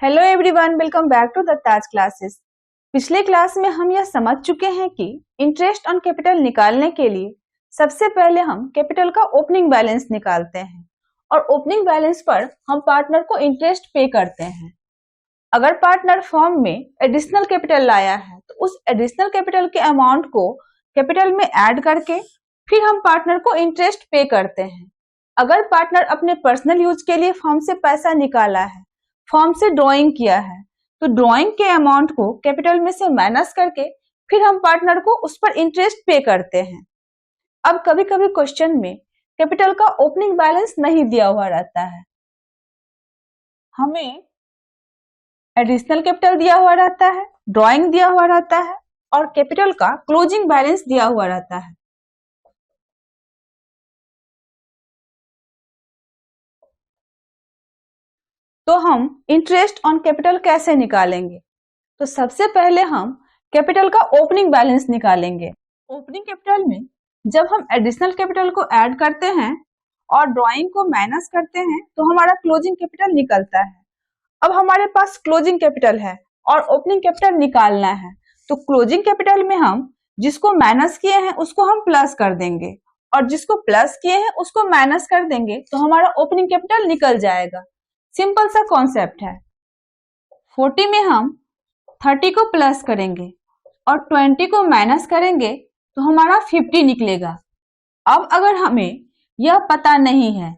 Hello everyone, welcome back to the Taj classes. पिछले class में हम यह समझ चुके हैं कि इंटरेस्ट ऑन कैपिटल निकालने के लिए सबसे पहले हम कैपिटल का ओपनिंग बैलेंस निकालते हैं और ओपनिंग बैलेंस पर हम पार्टनर को इंटरेस्ट पे करते हैं। अगर पार्टनर फर्म में एडिशनल कैपिटल लाया है तो उस एडिशनल कैपिटल के अमाउंट को कैपिटल में ऐड करके फिर हम पार्टनर को इंटरेस्ट पे करते हैं। अगर पार्टनर अपने पर्सनल यूज के लिए फर्म से पैसा निकाला है, फर्म से ड्रॉइंग किया है, तो ड्रॉइंग के अमाउंट को कैपिटल में से माइनस करके फिर हम पार्टनर को उस पर इंटरेस्ट पे करते हैं। अब कभी कभी क्वेश्चन में कैपिटल का ओपनिंग बैलेंस नहीं दिया हुआ रहता है, हमें एडिशनल कैपिटल दिया हुआ रहता है, ड्रॉइंग दिया हुआ रहता है और कैपिटल का क्लोजिंग बैलेंस दिया हुआ रहता है। तो हम इंटरेस्ट ऑन कैपिटल कैसे निकालेंगे? तो सबसे पहले हम कैपिटल का ओपनिंग बैलेंस निकालेंगे। ओपनिंग कैपिटल में जब हम एडिशनल कैपिटल को ऐड करते हैं और ड्रॉइंग को माइनस करते हैं तो हमारा क्लोजिंग कैपिटल निकलता है। अब हमारे पास क्लोजिंग कैपिटल है और ओपनिंग कैपिटल निकालना है, तो क्लोजिंग कैपिटल में हम जिसको माइनस किए हैं उसको हम प्लस कर देंगे और जिसको प्लस किए हैं उसको माइनस कर देंगे, तो हमारा ओपनिंग कैपिटल निकल जाएगा। सिंपल सा कॉन्सेप्ट है। 40 में हम 30 को प्लस करेंगे और 20 को माइनस करेंगे तो हमारा 50 निकलेगा। अब अगर हमें यह पता नहीं है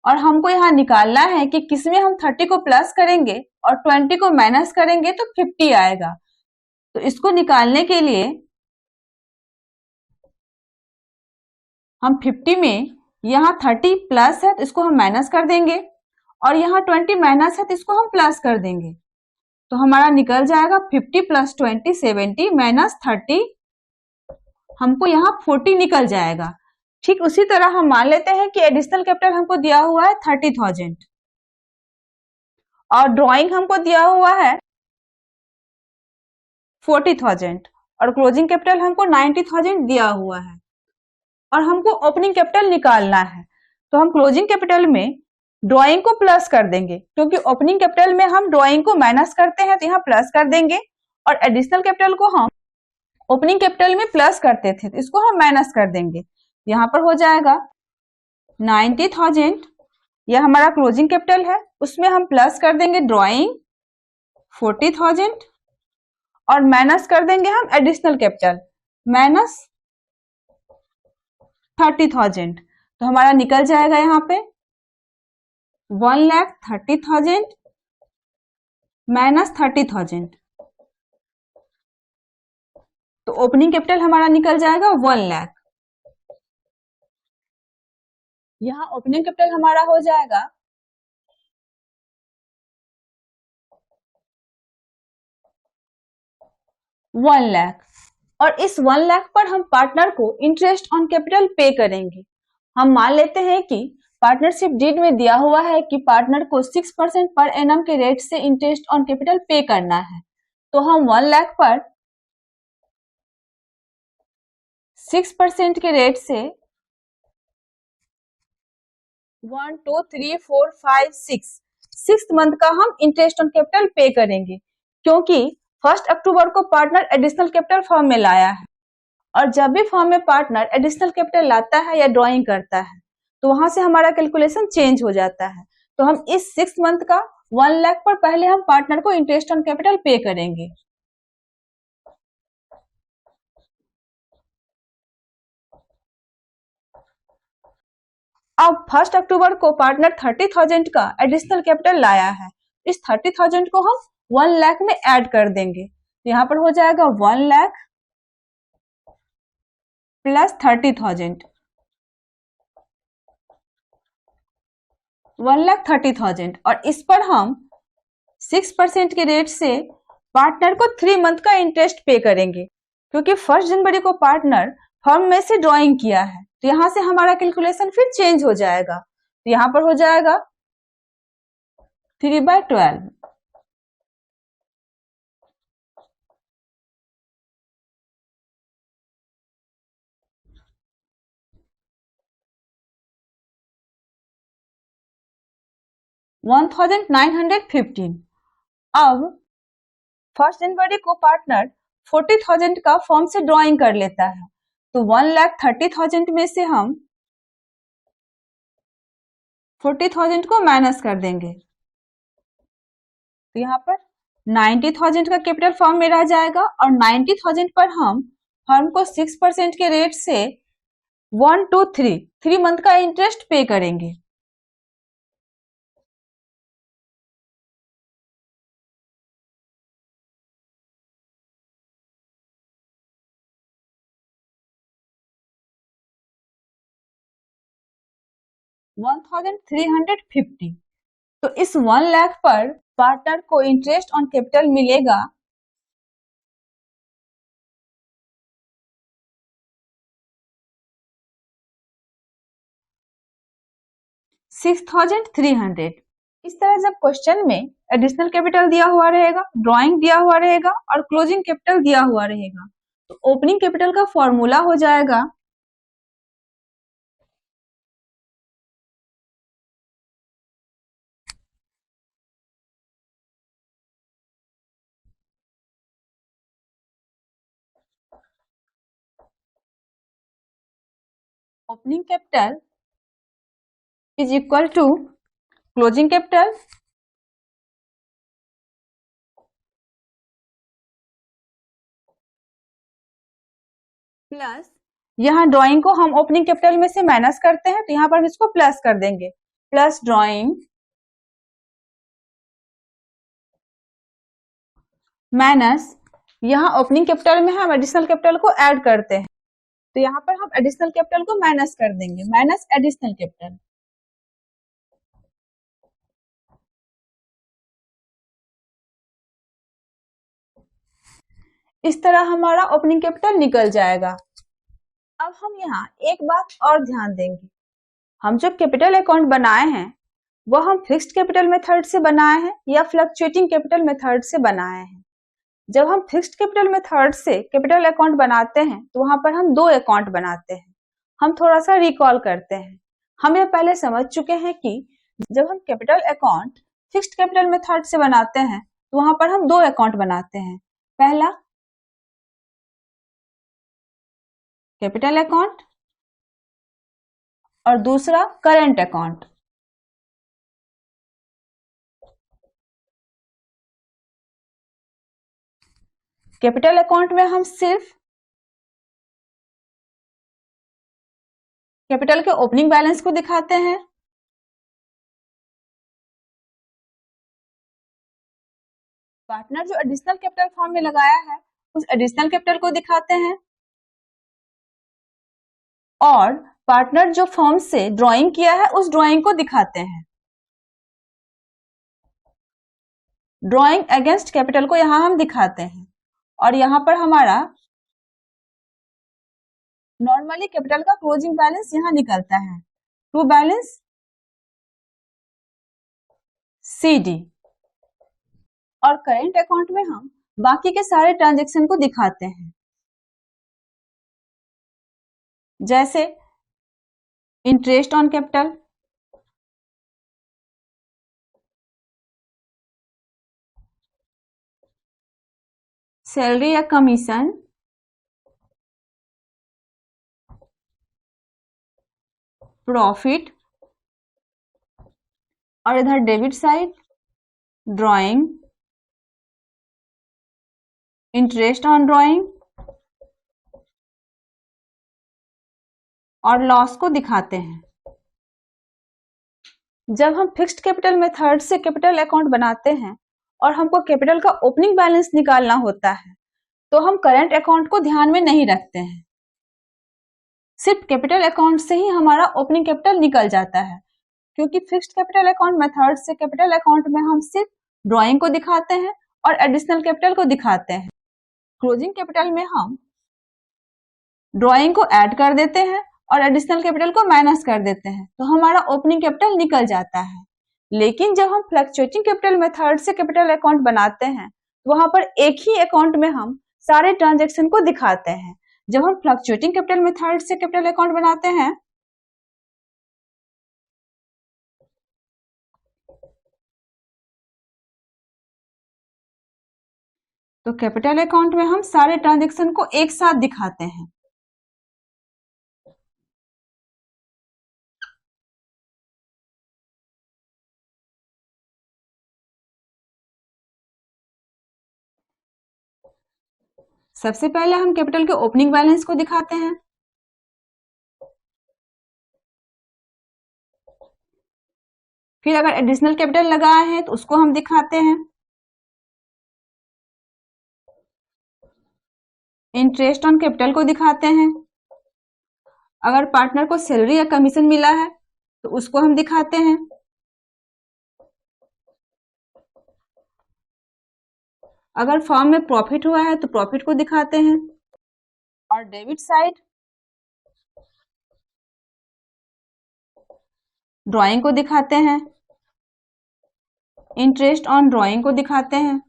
और हमको यहाँ निकालना है कि किसमें हम 30 को प्लस करेंगे और 20 को माइनस करेंगे तो 50 आएगा, तो इसको निकालने के लिए हम 50 में यहाँ 30 प्लस है तो इसको हम माइनस कर देंगे और यहाँ 20 माइनस है तो इसको हम प्लस कर देंगे, तो हमारा निकल जाएगा 50 प्लस 20 70 माइनस 30, हमको यहाँ 40 निकल जाएगा। ठीक उसी तरह हम मान लेते हैं कि एडिशनल कैपिटल हमको दिया हुआ है 30,000 और ड्रॉइंग हमको दिया हुआ है 40,000 और क्लोजिंग कैपिटल हमको 90,000 दिया हुआ है और हमको ओपनिंग कैपिटल निकालना है। तो हम क्लोजिंग कैपिटल में ड्रॉइंग को प्लस कर देंगे, क्योंकि ओपनिंग कैपिटल में हम ड्रॉइंग को माइनस करते हैं तो यहाँ प्लस कर देंगे और एडिशनल कैपिटल को हम ओपनिंग कैपिटल में प्लस करते थे तो इसको हम माइनस कर देंगे। यहाँ पर हो जाएगा 90,000, यह हमारा क्लोजिंग कैपिटल है, उसमें हम प्लस कर देंगे ड्रॉइंग 40,000 और माइनस कर देंगे हम एडिशनल कैपिटल माइनस 30,000, तो हमारा निकल जाएगा यहाँ पे 1,30,000 माइनस 30,000, तो ओपनिंग कैपिटल हमारा निकल जाएगा 1,00,000। यहाँ ओपनिंग कैपिटल हमारा हो जाएगा 1,00,000 और इस 1,00,000 पर हम पार्टनर को इंटरेस्ट ऑन कैपिटल पे करेंगे। हम मान लेते हैं कि पार्टनरशिप डीड में दिया हुआ है कि पार्टनर को 6% पर एनम के रेट से इंटरेस्ट ऑन कैपिटल पे करना है, तो हम 1,00,000 पर 6% के रेट से 1 2 3 4 5 6 मंथ का हम इंटरेस्ट ऑन कैपिटल पे करेंगे, क्योंकि 1 अक्टूबर को पार्टनर एडिशनल कैपिटल फर्म में लाया है और जब भी फर्म में पार्टनर एडिशनल कैपिटल लाता है या ड्रॉइंग करता है तो वहां से हमारा कैलकुलेशन चेंज हो जाता है। तो हम इस 6 मंथ का 1,00,000 पर पहले हम पार्टनर को इंटरेस्ट ऑन कैपिटल पे करेंगे। अब 1 अक्टूबर को पार्टनर 30,000 का एडिशनल कैपिटल लाया है, इस 30,000 को हम 1,00,000 में ऐड कर देंगे, तो यहाँ पर हो जाएगा 1,00,000 प्लस 30,000, 1,30,000 और इस पर हम 6% के रेट से पार्टनर को 3 मंथ का इंटरेस्ट पे करेंगे, क्योंकि 1 जनवरी को पार्टनर फर्म में से ड्रॉइंग किया है, तो यहाँ से हमारा कैलकुलेशन फिर चेंज हो जाएगा, तो यहाँ पर हो जाएगा 3/12। 1,915 अब 1 जनवरी को पार्टनर 40,000 का फॉर्म से ड्रॉइंग कर लेता है, तो 1,30,000 में से हम 40,000 को माइनस कर देंगे, तो यहाँ पर 90,000 का कैपिटल फॉर्म में रह जाएगा और 90,000 पर हम फर्म को 6% के रेट से 1 to 3 मंथ का इंटरेस्ट पे करेंगे। $1,350, तो इस 1 लाख पर पार्टनर को इंटरेस्ट ऑन कैपिटल मिलेगा 6,300। इस तरह जब क्वेश्चन में एडिशनल कैपिटल दिया हुआ रहेगा, ड्राइंग दिया हुआ रहेगा और क्लोजिंग कैपिटल दिया हुआ रहेगा, तो ओपनिंग कैपिटल का फॉर्मूला हो जाएगा opening capital is equal to closing capital plus, यहाँ ड्राइंग को हम ओपनिंग कैपिटल में से माइनस करते हैं, तो यहाँ पर इसको प्लस कर देंगे, प्लस ड्राइंग माइनस, यहाँ ओपनिंग कैपिटल में हम एडिशनल कैपिटल को ऐड करते हैं, तो यहाँ पर हम एडिशनल कैपिटल को माइनस कर देंगे, माइनस एडिशनल कैपिटल। इस तरह हमारा ओपनिंग कैपिटल निकल जाएगा। अब हम यहाँ एक बात और ध्यान देंगे, हम जो कैपिटल अकाउंट बनाए हैं वो हम फिक्स्ड कैपिटल मेथड से बनाए हैं या फ्लक्चुएटिंग कैपिटल मेथड से बनाए हैं। जब हम फिक्स्ड कैपिटल मेथड से कैपिटल अकाउंट बनाते हैं तो वहां पर हम 2 अकाउंट बनाते हैं। हम थोड़ा सा रिकॉल करते हैं, हम ये पहले समझ चुके हैं कि जब हम capital account fixed capital method से बनाते हैं तो वहां पर हम 2 अकाउंट बनाते हैं, पहला कैपिटल अकाउंट और दूसरा करंट अकाउंट। कैपिटल अकाउंट में हम सिर्फ कैपिटल के ओपनिंग बैलेंस को दिखाते हैं, पार्टनर जो एडिशनल कैपिटल फॉर्म में लगाया है उस एडिशनल कैपिटल को दिखाते हैं और पार्टनर जो फॉर्म से ड्राइंग किया है उस ड्राइंग को दिखाते हैं। ड्राइंग अगेंस्ट कैपिटल को यहां हम दिखाते हैं और यहां पर हमारा नॉर्मली कैपिटल का क्लोजिंग बैलेंस यहां निकलता है, ट्रू बैलेंस CD, और करेंट अकाउंट में हम बाकी के सारे ट्रांजैक्शन को दिखाते हैं, जैसे इंटरेस्ट ऑन कैपिटल, सैलरी या कमीशन, प्रॉफिट, और इधर debit side drawing, interest on drawing और लॉस को दिखाते हैं। जब हम फिक्स्ड कैपिटल मेथड से कैपिटल अकाउंट बनाते हैं और हमको कैपिटल का ओपनिंग बैलेंस निकालना होता है तो हम करंट अकाउंट को ध्यान में नहीं रखते हैं, सिर्फ कैपिटल अकाउंट से ही हमारा ओपनिंग कैपिटल निकल जाता है, क्योंकि फिक्स्ड कैपिटल अकाउंट मेथड से कैपिटल अकाउंट में हम सिर्फ ड्राइंग को दिखाते हैं और एडिशनल कैपिटल को दिखाते हैं। क्लोजिंग कैपिटल में हम ड्राइंग को ऐड कर देते हैं और एडिशनल कैपिटल को माइनस कर देते हैं, तो हमारा ओपनिंग कैपिटल निकल जाता है। लेकिन जब हम फ्लक्चुएटिंग कैपिटल मेथड से कैपिटल अकाउंट बनाते हैं तो वहां पर एक ही अकाउंट में हम सारे ट्रांजैक्शन को दिखाते हैं। जब हम फ्लक्चुएटिंग कैपिटल मेथड से कैपिटल अकाउंट बनाते हैं तो कैपिटल अकाउंट में हम सारे ट्रांजैक्शन को एक साथ दिखाते हैं। सबसे पहले हम कैपिटल के ओपनिंग बैलेंस को दिखाते हैं। फिर अगर एडिशनल कैपिटल लगाए हैं तो उसको हम दिखाते हैं। इंटरेस्ट ऑन कैपिटल को दिखाते हैं। अगर पार्टनर को सैलरी या कमीशन मिला है तो उसको हम दिखाते हैं। अगर फर्म में प्रॉफिट हुआ है तो प्रॉफिट को दिखाते हैं। और डेबिट साइड ड्राइंग को दिखाते हैं। इंटरेस्ट ऑन ड्राइंग को दिखाते हैं।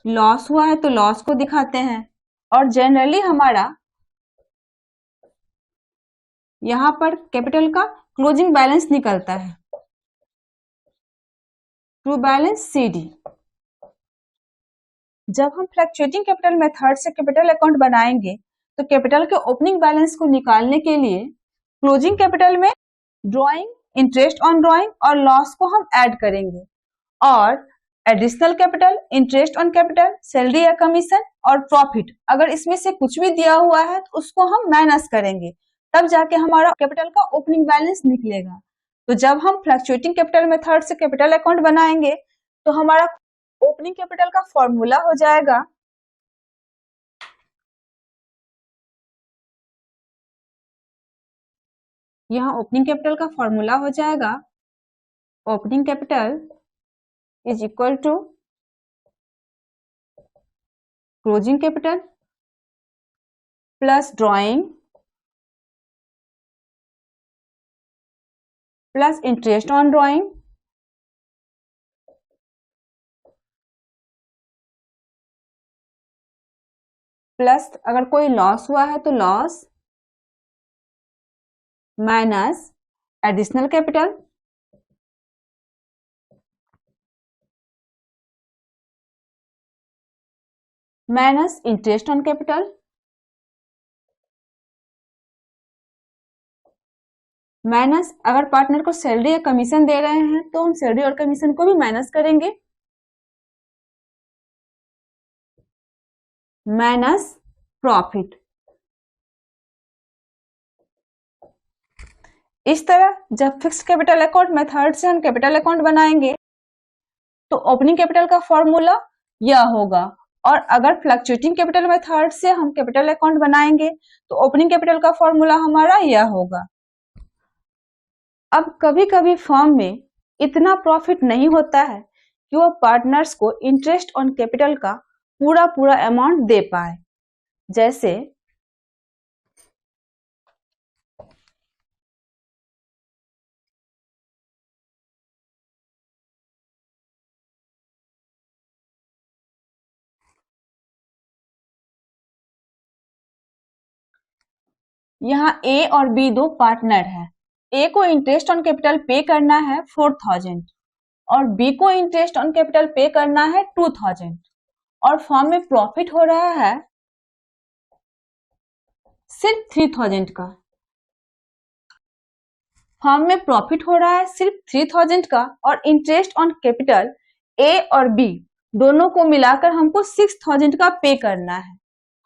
लॉस हुआ है तो लॉस को दिखाते हैं। और जनरली हमारा यहाँ पर कैपिटल का क्लोजिंग बैलेंस निकलता है, ट्रू बैलेंस CD। जब हम फ्लक्चुएटिंग कैपिटल मेथड से कैपिटल अकाउंट बनाएंगे तो कैपिटल के ओपनिंग बैलेंस को निकालने के लिए क्लोजिंग कैपिटल में ड्राइंग, इंटरेस्ट ऑन ड्राइंग और लॉस को हम ऐड करेंगे। और additional capital, interest on capital, salary या कमीशन और प्रॉफिट, अगर इसमें से कुछ भी दिया हुआ है तो उसको हम माइनस करेंगे, तब जाके हमारा कैपिटल का ओपनिंग बैलेंस निकलेगा। तो जब हम फ्लक्चुएटिंग कैपिटल मेथड से कैपिटल अकाउंट बनाएंगे तो हमारा ओपनिंग कैपिटल का फॉर्मूला हो जाएगा यहाँ ओपनिंग कैपिटल का फॉर्मूला हो जाएगा opening capital is equal to closing capital plus drawing plus interest on drawing plus अगर कोई लॉस हुआ है तो loss minus additional capital minus interest on capital minus अगर पार्टनर को सैलरी या कमीशन दे रहे हैं तो हम सैलरी और कमीशन को भी माइनस करेंगे, माइनस प्रॉफिट। इस तरह जब फिक्स्ड कैपिटल अकाउंट मेथड से हम कैपिटल अकाउंट बनाएंगे तो ओपनिंग कैपिटल का फॉर्मूला यह होगा। और अगर फ्लक्चुएटिंग कैपिटल मेथड से हम कैपिटल अकाउंट बनाएंगे तो ओपनिंग कैपिटल का फॉर्मूला हमारा यह होगा। अब कभी कभी फर्म में इतना प्रॉफिट नहीं होता है कि वह पार्टनर्स को इंटरेस्ट ऑन कैपिटल का पूरा पूरा अमाउंट दे पाए। जैसे यहाँ ए और बी दो पार्टनर है। ए को इंटरेस्ट ऑन कैपिटल पे करना है 4000 और बी को इंटरेस्ट ऑन कैपिटल पे करना है 2000 और फर्म में प्रॉफिट हो रहा है सिर्फ 3000 का। फर्म में प्रॉफिट हो रहा है सिर्फ 3000 का और इंटरेस्ट ऑन कैपिटल ए और बी दोनों को मिलाकर हमको 6000 का पे करना है।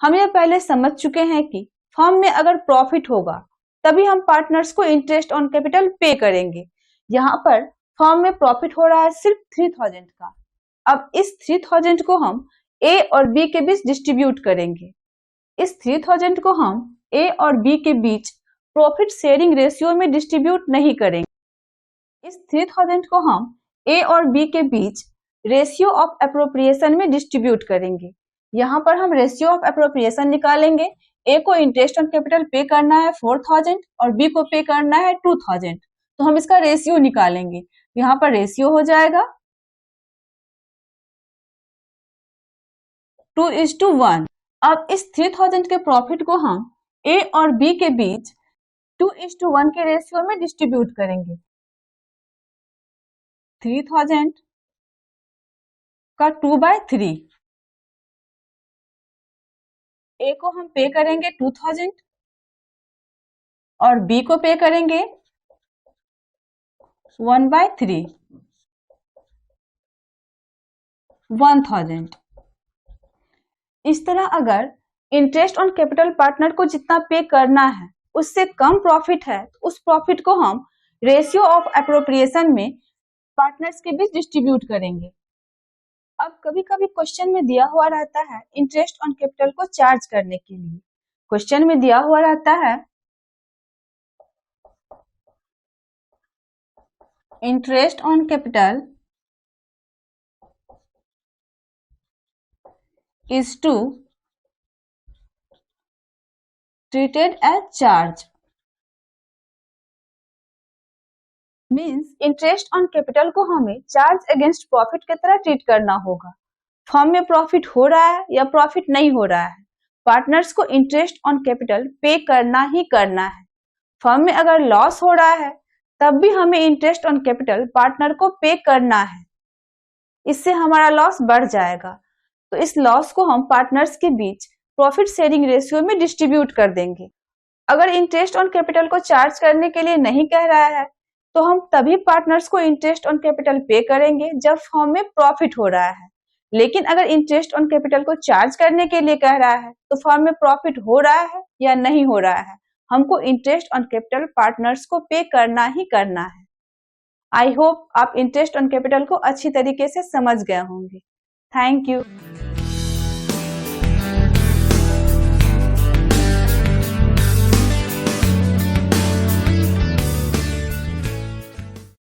हम यह पहले समझ चुके हैं कि फर्म में अगर प्रॉफिट होगा तभी हम पार्टनर्स को इंटरेस्ट ऑन कैपिटल पे करेंगे। यहाँ पर फर्म में प्रॉफिट हो रहा है सिर्फ 3000 का। अब इस 3000 को हम ए और बी के बीच डिस्ट्रीब्यूट करेंगे। इस 3000 को हम ए और बी के बीच प्रॉफिट शेयरिंग रेशियो में डिस्ट्रीब्यूट नहीं करेंगे। इस 3000 को हम ए और बी के बीच रेशियो ऑफ एप्रोप्रिएशन में डिस्ट्रीब्यूट करेंगे। यहाँ पर हम रेशियो ऑफ एप्रोप्रिएशन निकालेंगे। ए को इंटरेस्ट ऑन कैपिटल पे करना है 4000 और बी को पे करना है 2000, तो हम इसका रेशियो निकालेंगे। यहाँ पर रेशियो हो जाएगा 2:1। अब इस 3000 के प्रॉफिट को हम ए और बी के बीच 2:1 के रेशियो में डिस्ट्रीब्यूट करेंगे। 3000 का 2/3। ए को हम पे करेंगे 2000 और बी को पे करेंगे 1/3 1000। इस तरह अगर इंटरेस्ट ऑन कैपिटल पार्टनर को जितना पे करना है उससे कम प्रॉफिट है तो उस प्रॉफिट को हम रेशियो ऑफ एप्रोप्रिएशन में पार्टनर्स के बीच डिस्ट्रीब्यूट करेंगे। अब कभी कभी क्वेश्चन में दिया हुआ रहता है इंटरेस्ट ऑन कैपिटल को चार्ज करने के लिए क्वेश्चन में दिया हुआ रहता है interest on capital is to treated as charge। Means interest on capital को हमें चार्ज अगेंस्ट प्रॉफिट की तरह ट्रीट करना होगा। फर्म में प्रॉफिट हो रहा है या प्रॉफिट नहीं हो रहा है, पार्टनर्स को इंटरेस्ट ऑन कैपिटल पे करना ही करना है। फर्म में अगर लॉस हो रहा है तब भी हमें इंटरेस्ट ऑन कैपिटल पार्टनर को पे करना है, इससे हमारा लॉस बढ़ जाएगा। तो इस लॉस को हम पार्टनर्स के बीच प्रॉफिट शेयरिंग रेशियो में डिस्ट्रीब्यूट कर देंगे। अगर इंटरेस्ट ऑन कैपिटल को चार्ज करने के लिए नहीं कह रहा है तो हम तभी पार्टनर्स को इंटरेस्ट ऑन कैपिटल पे करेंगे जब फर्म में प्रॉफिट हो रहा है। लेकिन अगर इंटरेस्ट ऑन कैपिटल को चार्ज करने के लिए कह रहा है तो फर्म में प्रॉफिट हो रहा है या नहीं हो रहा है, हमको इंटरेस्ट ऑन कैपिटल पार्टनर्स को पे करना ही करना है। आई होप आप इंटरेस्ट ऑन कैपिटल को अच्छी तरीके से समझ गए होंगे। Thank you.